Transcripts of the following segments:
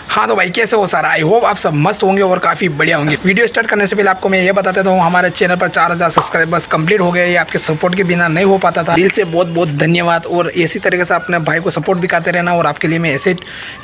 हाँ तो भाई कैसे हो सारा, आई होप आप सब मस्त होंगे और काफ़ी बढ़िया होंगे। वीडियो स्टार्ट करने से पहले आपको मैं ये बता देता हूँ, हमारे चैनल पर 4000 सब्सक्राइबर्स कंप्लीट हो गए। ये आपके सपोर्ट के बिना नहीं हो पाता था। दिल से बहुत बहुत धन्यवाद। और इसी तरीके से अपने भाई को सपोर्ट दिखाते रहना और आपके लिए मैं ऐसे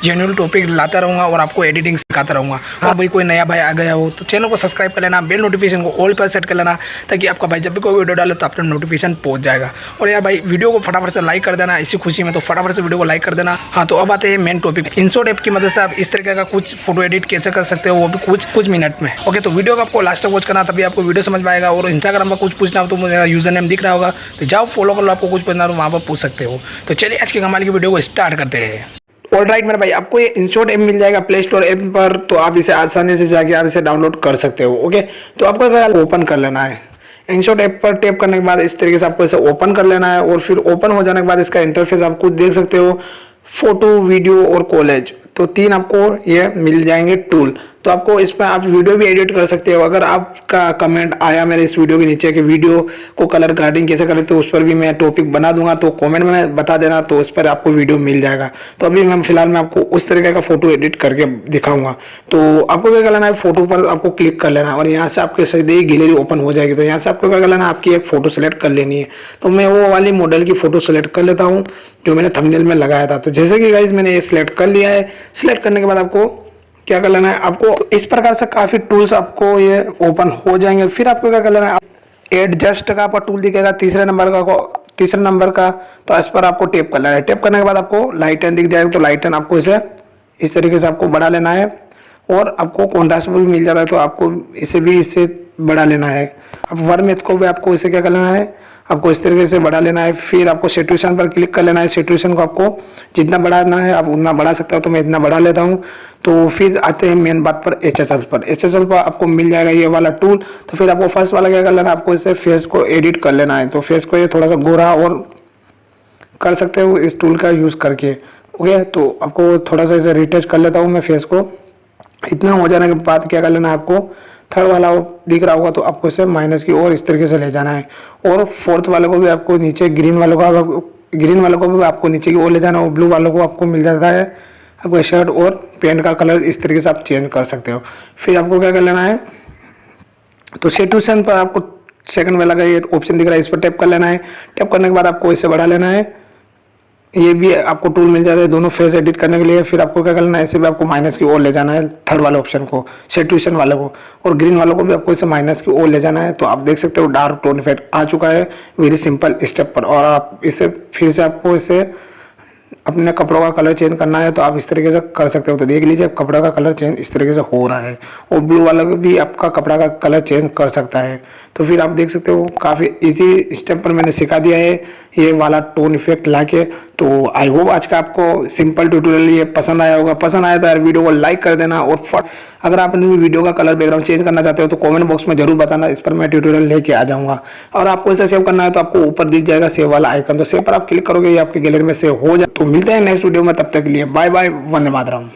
जेन्युइन टॉपिक लाता रहूँगा और आपको एडिटिंग सिखाता रहूँगा। हाँ भाई कोई नया भाई आ गया हो तो चैनल को सब्सक्राइब कर लेना, बेल नोटिफिकेशन को ऑल पर सेट कर लेना, ताकि आपका भाई जब भी कोई वीडियो डाले तो आपको नोटिफिकेशन पहुँच जाएगा। और यार भाई वीडियो को फटाफट से लाइक कर देना इसी खुशी में, तो फटाफट से वीडियो को लाइक कर देना। हाँ तो अब आते हैं मेन टॉपिक। इंशॉट ऐप की मदद से आप इस तरीके का कुछ फोटो एडिट कैसे कर सकते हो, वो भी कुछ मिनट में। ओके तो वीडियो को आपको लास्ट तक वॉच करना, तभी आपको वीडियो समझ में आएगा। और इंस्टाग्राम में कुछ पूछना हो तो मेरा यूजर नेम दिख रहा होगा, तो जाओ फॉलो कर लो। आपको कुछ पूछना हो वहाँ पर पूछ सकते हो। तो चलिए आज की कमाल की वीडियो को स्टार्ट करते हैं। ऑलराइट मेरे भाई, आपको ये इंशॉट ऐप मिल जाएगा प्ले स्टोर ऐप पर, तो आप इसे आसानी से जाके आप इसे डाउनलोड कर सकते हो। ओके तो आपको ओपन कर लेना है। इंशॉट ऐप पर टैप करने के बाद इस तरीके से आपको इसे ओपन कर लेना है। और फिर ओपन हो जाने के बाद इसका इंटरफेस आप कुछ देख सकते हो, फोटो, वीडियो और कॉलेज, तो तीन आपको ये मिल जाएंगे टूल। तो आपको इस पर आप वीडियो भी एडिट कर सकते हो। अगर आपका कमेंट आया मेरे इस वीडियो के नीचे कि वीडियो को कलर ग्रेडिंग कैसे करें, तो उस पर भी मैं टॉपिक बना दूंगा, तो कमेंट में बता देना, तो उस पर आपको वीडियो मिल जाएगा। तो अभी मैं फिलहाल मैं आपको उस तरीके का फोटो एडिट करके दिखाऊंगा। तो आपको क्या कर लेना है, फोटो पर आपको क्लिक कर लेना है और यहाँ से आपके सीधे गैलरी ओपन हो जाएगी। तो यहाँ से आपको क्या कर लेना है, आपकी एक फोटो सेलेक्ट कर लेनी है। तो मैं वो वाली मॉडल की फोटो सेलेक्ट कर लेता हूँ जो मैंने थंबनेल में लगाया था। तो जैसे कि गाइस मैंने ये सिलेक्ट कर लिया है। सिलेक्ट करने के बाद आपको क्या कर लेना है, आपको इस प्रकार से काफी टूल्स आपको ये ओपन हो जाएंगे। फिर आपको क्या कर लेना है, एडजस्ट का आपका टूल दिखेगा तीसरे नंबर का, तो इस पर आपको टैप कर लेना है। टैप करने के बाद आपको लाइटन दिख जाएगा, तो लाइटन आपको इसे इस तरीके से आपको बढ़ा लेना है। और आपको कॉन्ट्रास्ट भी मिल जाता है, तो आपको इसे बढ़ा लेना है। अब वर्मिथ को भी आपको इसे क्या कर लेना है, आपको इस तरीके से बढ़ा लेना है। फिर आपको सैचुरेशन पर क्लिक कर लेना है। सैचुरेशन को आपको जितना बढ़ाना है आप उतना बढ़ा सकते हो, तो मैं इतना बढ़ा लेता हूँ। तो फिर आते हैं मेन बात पर, HSL पर। HSL पर आपको मिल जाएगा ये वाला टूल। तो फिर आपको फर्स्ट वाला क्या कर लेना है, आपको इसे फेस को एडिट कर लेना है। तो फेस को ये थोड़ा सा गोरा और कर सकते हो इस टूल का यूज़ करके। ओके तो आपको थोड़ा सा इसे रिटच कर लेता हूँ मैं फेस को। इतना हो जाने के बाद क्या कर लेना है, आपको थर्ड वाला दिख रहा होगा, तो आपको इसे माइनस की ओर इस तरीके से ले जाना है। और फोर्थ वाले को भी आपको नीचे, ग्रीन वालों को भी आपको नीचे की ओर ले जाना है। और ब्लू वालों को आपको मिल जाता है आपको शर्ट और पैंट का कलर इस तरीके से आप चेंज कर सकते हो। फिर आपको क्या कर लेना है, तो सैचुरेशन पर आपको सेकंड वाला का ये ऑप्शन दिख रहा है, इस पर टैप कर लेना है। टैप करने के बाद आपको इसे बढ़ा लेना है। ये भी आपको टूल मिल जाता है दोनों फेस एडिट करने के लिए। फिर आपको क्या करना है, इसे भी आपको माइनस की ओर ले जाना है, थर्ड वाले ऑप्शन को, सैचुरेशन वाले को। और ग्रीन वालों को भी आपको इसे माइनस की ओर ले जाना है। तो आप देख सकते हो डार्क टोन इफेक्ट आ चुका है वेरी सिंपल स्टेप पर। और आप इसे फिर से आपको इसे अपने कपड़ों का कलर चेंज करना है, तो आप इस तरीके से कर सकते हो। तो देख लीजिए कपड़ा का कलर चेंज इस तरीके से हो रहा है। और ब्लू वाला भी आपका कपड़ा का कलर चेंज कर सकता है। तो फिर आप देख सकते हो काफ़ी इजी स्टेप पर मैंने सिखा दिया है ये वाला टोन इफेक्ट लाके। तो आई होप आज का आपको सिंपल ट्यूटोरियल ये पसंद आया होगा। पसंद आया तो यार वीडियो को लाइक कर देना। और अगर आप अपनी वीडियो का कलर बैकग्राउंड चेंज करना चाहते हो तो कमेंट बॉक्स में जरूर बताना, इस पर मैं ट्यूटोरियल लेके आ जाऊंगा। और आपको इसे सेव करना है तो आपको ऊपर दिख जाएगा सेव वाला आइकन, तो सेव पर आप क्लिक करोगे ये आपके गैलरी में सेव हो जाए। तो मिलते हैं नेक्स्ट वीडियो में, तब तक के लिए बाय बाय, वंदे मातरम।